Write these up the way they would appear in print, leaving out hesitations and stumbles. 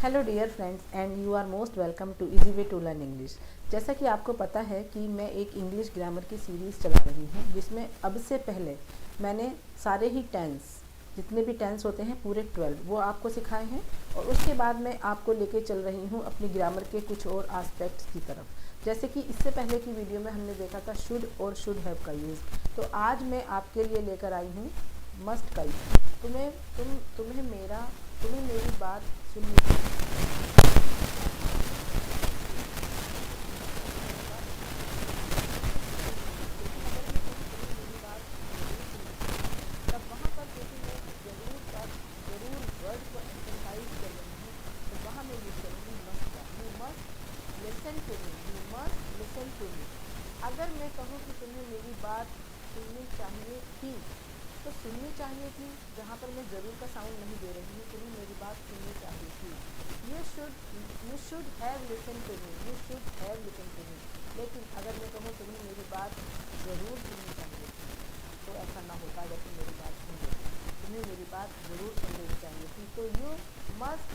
Hello dear friends and you are most welcome to easy way to learn English. जैसा कि आपको पता है कि मैं एक इंग्लिश ग्रामर की सीरीज़ चला रही हूँ जिसमें अब से पहले मैंने सारे ही टेंस, जितने भी टेंस होते हैं पूरे 12 वो आपको सिखाए हैं और उसके बाद मैं आपको लेके चल रही हूँ अपनी ग्रामर के कुछ और एस्पेक्ट्स की तरफ। जैसे कि इससे पहले की वीडियो में हमने देखा था शुड और शुड हैव का यूज़, तो आज मैं आपके लिए लेकर आई हूँ मस्ट का यूज़। तुम्हें मेरी बात सुननी चाहिए। तब वहाँ पर क्योंकि मैं जरूर वर्ड को एम्फसाइज कर रही हूँ, तो वहाँ मैं यूज करूँगी मस्ट का। You must listen to me, you must listen to me. अगर मैं कहूँ कि तुम्हें मेरी बात सुननी चाहिए थी, तो सुननी चाहिए थी जहाँ पर मैं ज़रूर का साउंड नहीं दे रही हूँ, तुम्हें मेरी बात सुननी चाहिए थी। You should have listen to me, you should have listen to me. लेकिन अगर मैं कहूँ तुम्हें मेरी बात ज़रूर सुननी चाहिए थी, तो ऐसा ना होता अगर तुम मेरी बात सुन लेती। तुम्हें मेरी बात ज़रूर सुन लेनी चाहिए थी, तो you must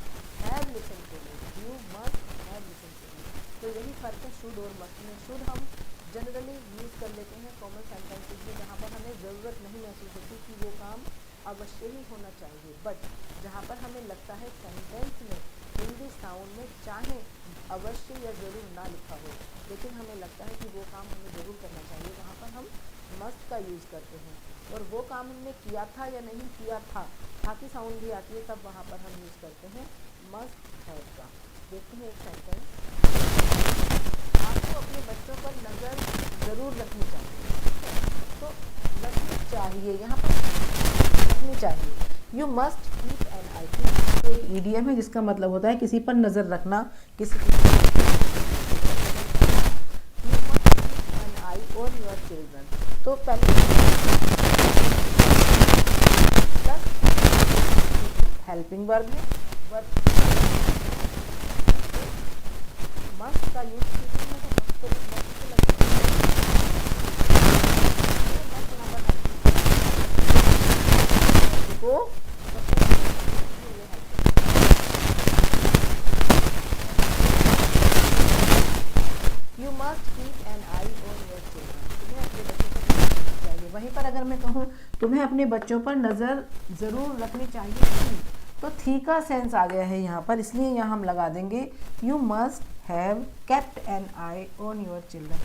have listen to me, you must have listen to me. तो यही फ़र्क है शुड और मस्ट में। शुड हम जनरली यूज़ कर लेते हैं कॉमन सेंटेंसेस में जहाँ पर हमें ज़रूरत नहीं महसूस होती कि वो काम अवश्य ही होना चाहिए, बट जहाँ पर हमें लगता है सेंटेंस में हिंदी साउंड में चाहे अवश्य या ज़रूर ना लिखा हो, लेकिन हमें लगता है कि वो काम हमें ज़रूर करना चाहिए, वहाँ पर हम मस्ट का यूज़ करते हैं। और वो काम हमने किया था या नहीं किया था की साउंड भी आती है, तब वहाँ पर हम यूज़ करते हैं मस्ट हैव का। देखते हैं एक सेंटेंस। आपको अपने बच्चों पर नज़र ज़रूर रखनी चाहिए, तो रखनी चाहिए यहाँ पर रखनी चाहिए। यू मस्ट कीप एन आई। एक ईडियम है जिसका मतलब होता है किसी पर नज़र रखना, किसी की an eye on your children. तो पहले हेल्पिंग वर्ब है, वर्ब मस्ट का use you must keep an eye on your children. तुम्हें अपने बच्चों पर चाहिए। वहीं पर अगर मैं कहूँ तुम्हें अपने बच्चों पर नज़र ज़रूर रखनी चाहिए थी, तो थी का सेंस आ गया है यहाँ पर, इसलिए यहाँ हम लगा देंगे you must have kept an eye on your children.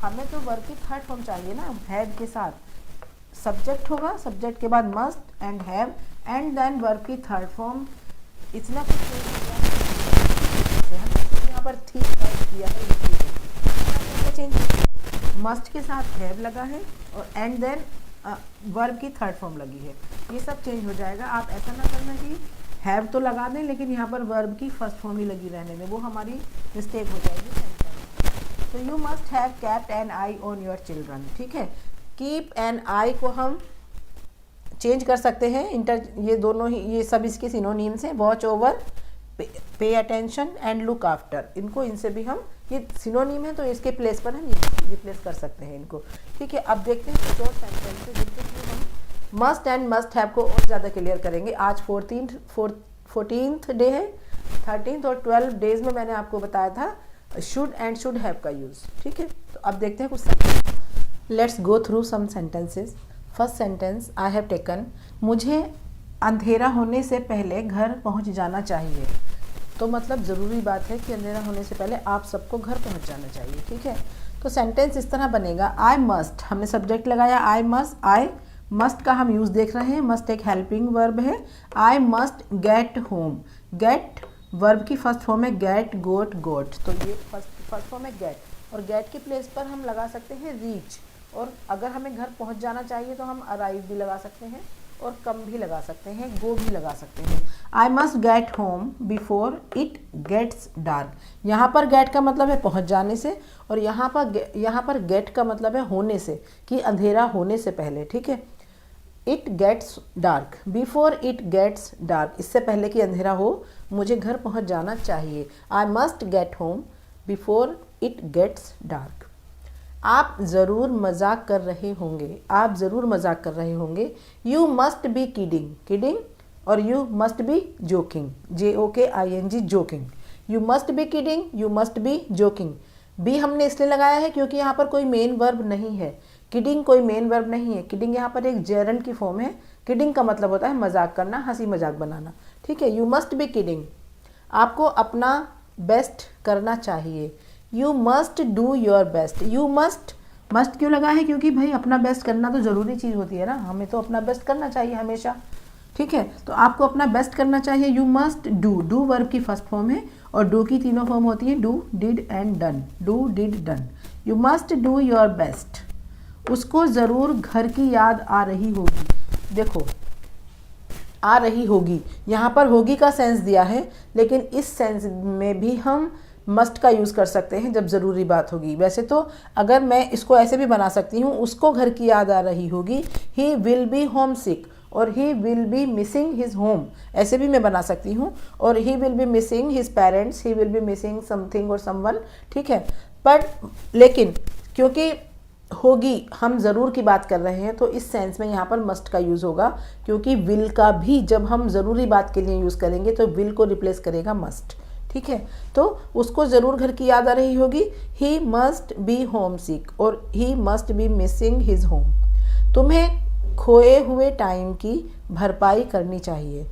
हमें तो वर्ब की थर्ड फॉर्म चाहिए ना, हैव के साथ सब्जेक्ट होगा, सब्जेक्ट के बाद must and have and then verb की थर्ड फॉर्म। इतना कुछ यहाँ पर थी किया है, चेंज मस्ट के साथ हैव लगा है और एंड देन वर्ब की थर्ड फॉर्म लगी है, ये सब चेंज हो जाएगा। आप ऐसा ना करना कि हैव तो लगा दें लेकिन यहाँ पर वर्ब की फर्स्ट फॉर्म ही लगी रहने में, वो हमारी मिस्टेक हो जाएगी। तो you must have kept an eye on your children. ठीक है, कीप एन आई को हम चेंज कर सकते हैं, ये दोनों ही, ये सब इसके सिनोनिम्स हैं। Watch over, pay attention and look after, इनको इनसे भी हम, ये सिनोनिम है तो इसके प्लेस पर हम रिप्लेस कर सकते हैं इनको। ठीक है, अब देखते हैं कुछ और सेंटेंसेस जिनके थ्रू हम मस्ट एंड मस्ट हैव को और ज़्यादा क्लियर करेंगे। आज 14th डे है, 13th और 12 डेज में मैंने आपको बताया था शुड एंड शुड हैव का यूज़। ठीक है, तो अब देखते हैं कुछ sentence. Let's go through some sentences. First sentence, I have taken, मुझे अंधेरा होने से पहले घर पहुंच जाना चाहिए। तो मतलब ज़रूरी बात है कि अंधेरा होने से पहले आप सबको घर पहुंच जाना चाहिए। ठीक है, तो सेंटेंस इस तरह बनेगा, आई मस्ट, हमने सब्जेक्ट लगाया आई मस्ट का हम यूज़ देख रहे हैं। मस्ट एक हेल्पिंग वर्ब है। I must get home, get verb की फर्स्ट फॉर्म है गेट, गोट, गोट, तो ये फर्स्ट फॉर्म है गेट, और गेट के प्लेस पर हम लगा सकते हैं रीच, और अगर हमें घर पहुंच जाना चाहिए तो हम अराइव भी लगा सकते हैं और कम भी लगा सकते हैं, गो भी लगा सकते हैं। I must get home before it gets dark, यहाँ पर गेट का मतलब है पहुँच जाने से, और यहाँ पर गेट का मतलब है होने से, कि अंधेरा होने से पहले। ठीक है, it gets dark, before it gets dark, इससे पहले कि अंधेरा हो मुझे घर पहुँच जाना चाहिए। I must get home before it gets dark. आप ज़रूर मजाक कर रहे होंगे, आप ज़रूर मजाक कर रहे होंगे। You must be kidding, kidding और you must be joking, JOKING, joking. You must be kidding, you must be joking. Be हमने इसलिए लगाया है क्योंकि यहाँ पर कोई मेन वर्ब नहीं है, किडिंग कोई मेन वर्ब नहीं है, किडिंग यहाँ पर एक जेरंड की फॉर्म है। किडिंग का मतलब होता है मजाक करना, हंसी मजाक बनाना, ठीक है। यू मस्ट बी किडिंग, आपको अपना बेस्ट करना चाहिए। You must do your best. You must क्यों लगा है? क्योंकि भाई अपना बेस्ट करना तो ज़रूरी चीज़ होती है ना, हमें तो अपना बेस्ट करना चाहिए हमेशा, ठीक है। तो आपको अपना बेस्ट करना चाहिए। यू मस्ट डू वर्ब की फर्स्ट फॉर्म है और डू की तीनों फॉर्म होती है, do, did and done. Do, did, done. You must do your best. उसको ज़रूर घर की याद आ रही होगी। देखो, आ रही होगी, यहाँ पर होगी का सेंस दिया है, लेकिन इस सेंस में भी हम मस्ट का यूज़ कर सकते हैं जब ज़रूरी बात होगी। वैसे तो अगर मैं इसको ऐसे भी बना सकती हूँ, उसको घर की याद आ रही होगी, ही विल बी होम सिक और he will be missing his home, ऐसे भी मैं बना सकती हूँ। और he will be missing his parents, he will be missing something और समवन, ठीक है। पर लेकिन क्योंकि होगी हम ज़रूर की बात कर रहे हैं, तो इस सेंस में यहाँ पर मस्ट का यूज़ होगा, क्योंकि विल का भी जब हम ज़रूरी बात के लिए यूज़ करेंगे तो विल को रिप्लेस करेगा मस्ट, ठीक है। तो उसको ज़रूर घर की याद आ रही होगी, ही मस्ट बी होम सिक और he must be missing his home. तुम्हें खोए हुए टाइम की भरपाई करनी चाहिए।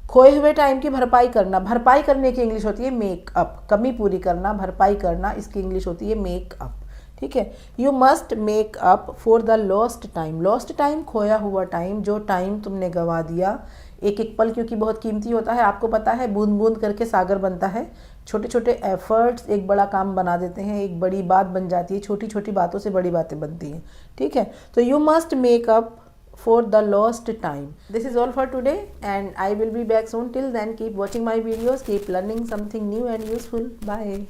खोए हुए टाइम की भरपाई करना, भरपाई करने की इंग्लिश होती है मेक अप, कमी पूरी करना, भरपाई करना, इसकी इंग्लिश होती है मेक अप, ठीक है। You must make up for the lost time. Lost time खोया हुआ टाइम, जो टाइम तुमने गंवा दिया। एक एक पल क्योंकि बहुत कीमती होता है, आपको पता है बूंद बूंद करके सागर बनता है। छोटे छोटे एफर्ट्स एक बड़ा काम बना देते हैं, एक बड़ी बात बन जाती है, छोटी छोटी बातों से बड़ी बातें बनती हैं, ठीक है। तो you must make up for the lost time. This is all for today and I will be back soon. Till then, keep watching my videos, keep learning something new and useful. Bye.